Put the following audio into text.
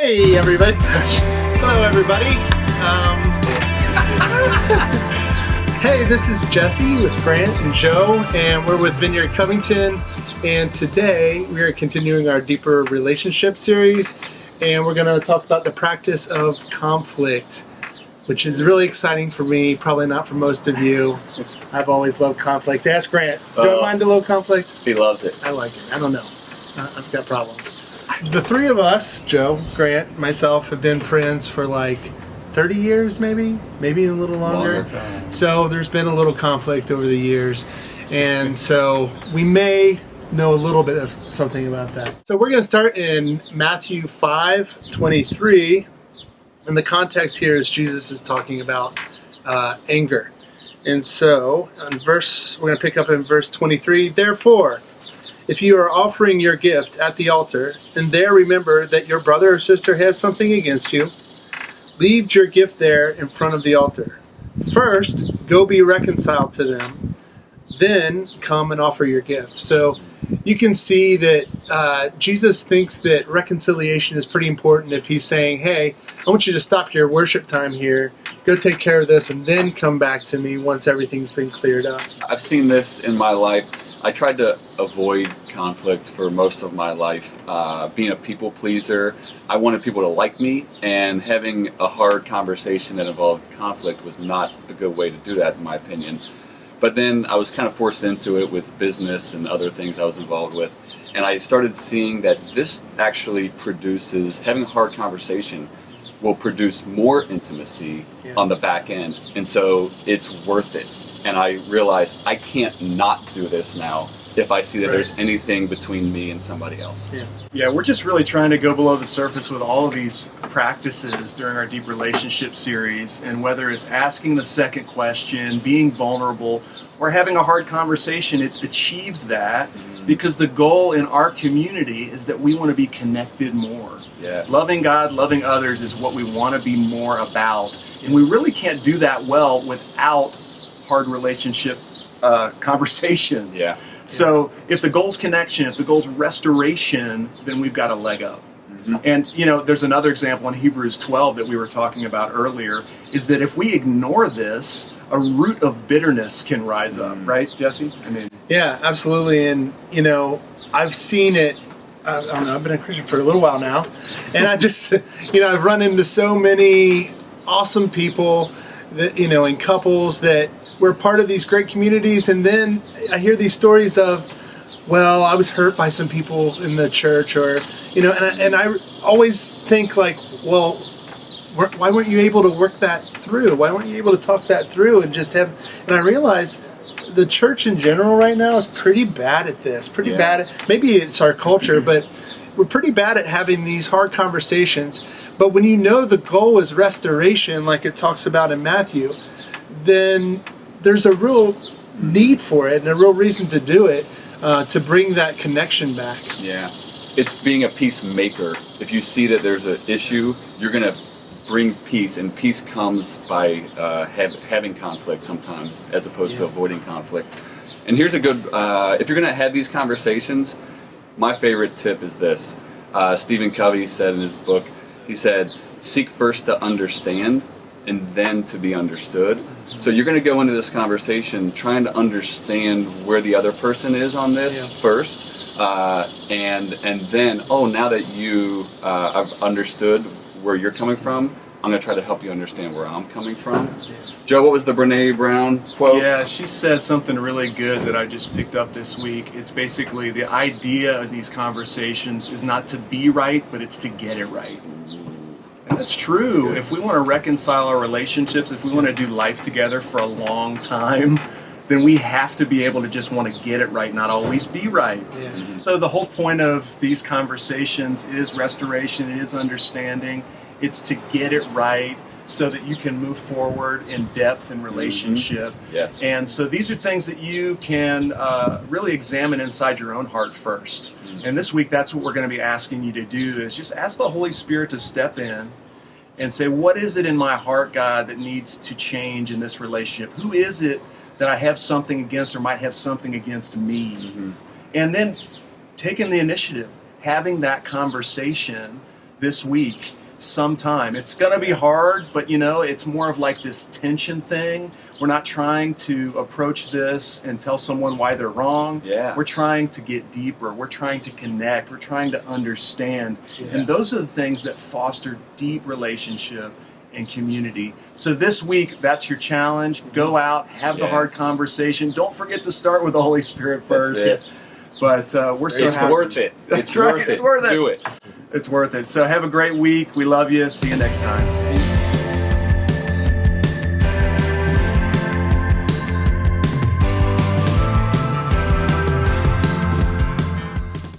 Hey everybody! Hello everybody! Hey, this is Jesse with Grant and Joe, and we're with Vineyard Covington, and today we are continuing our Deeper Relationship series, and we're going to talk about the practice of conflict, which is really exciting for me, probably not for most of you. I've always loved conflict. Ask Grant, do I mind a little conflict? He loves it. I like it. I don't know. I've got problems. The three of us, Joe, Grant, myself, have been friends for like 30 years, maybe a little longer. Time. So there's been a little conflict over the years. And so we may know a little bit of something about that. So we're going to start in Matthew 5:23. And the context here is Jesus is talking about anger. And so we're going to pick up in verse 23. Therefore, if you are offering your gift at the altar, and there remember that your brother or sister has something against you, leave your gift there in front of the altar. First, go be reconciled to them. Then come and offer your gift. So you can see that Jesus thinks that reconciliation is pretty important if he's saying, hey, I want you to stop your worship time here, go take care of this, and then come back to me once everything's been cleared up. I've seen this in my life. I tried to avoid conflict for most of my life. Being a people pleaser, I wanted people to like me, and having a hard conversation that involved conflict was not a good way to do that, in my opinion. But then I was kind of forced into it with business and other things I was involved with, and I started seeing that this actually produces, having a hard conversation will produce more intimacy on the back end, and so it's worth it. And I realized I can't not do this now if I see that there's anything between me and somebody else. Yeah, we're just really trying to go below the surface with all of these practices during our Deep Relationship series. And whether it's asking the second question, being vulnerable, or having a hard conversation, it achieves that because the goal in our community is that we want to be connected more. Yes. Loving God, loving others is what we want to be more about. And we really can't do that well without hard relationship conversations. Yeah. So if the goal's connection, if the goal's restoration, then we've got a leg up. And there's another example in Hebrews 12 that we were talking about earlier, is that if we ignore this, a root of bitterness can rise up, right, Jesse? Yeah, absolutely. And I've seen it. I don't know, I've been a Christian for a little while now, and I just I've run into so many awesome people that in couples that we're part of these great communities, and then I hear these stories of, well, I was hurt by some people in the church, or and I always think like, well, why weren't you able to work that through? Why weren't you able to talk that through and just have? And I realized the church in general right now is pretty bad at this. Bad at, maybe it's our culture, but we're pretty bad at having these hard conversations. But when the goal is restoration, like it talks about in Matthew, then there's a real need for it and a real reason to do it, to bring that connection back. Yeah. It's being a peacemaker. If you see that there's an issue, you're going to bring peace, and peace comes by having conflict sometimes as opposed to avoiding conflict. And here's a good, if you're going to have these conversations, my favorite tip is this. Stephen Covey said in his book, he said, seek first to understand and then to be understood. So you're going to go into this conversation trying to understand where the other person is on this first, and then, now that you have understood where you're coming from, I'm going to try to help you understand where I'm coming from. Joe, what was the Brene Brown quote? Yeah, she said something really good that I just picked up this week. It's basically the idea of these conversations is not to be right, but it's to get it right. And that's true. If we want to reconcile our relationships, if we want to do life together for a long time, then we have to be able to just want to get it right, not always be right. So the whole point of these conversations is restoration, it is understanding. It's to get it right so that you can move forward in depth and relationship. Yes. And so these are things that you can really examine inside your own heart first. And this week, that's what we're going to be asking you to do, is just ask the Holy Spirit to step in and say, what is it in my heart, God, that needs to change in this relationship? Who is it that I have something against or might have something against me? And then taking the initiative, having that conversation this week sometime. It's going to be hard, but it's more of like this tension thing. We're not trying to approach this and tell someone why they're wrong. Yeah. We're trying to get deeper. We're trying to connect. We're trying to understand. Yeah. And those are the things that foster deep relationship and community. So this week, that's your challenge. Go out, have the hard Yes. conversation. Don't forget to start with the Holy Spirit first. That's it. But we're so It's happy. worth it. That's It's right. worth it. It's worth it. Do it. It's worth it. So have a great week. We love you. See you next time.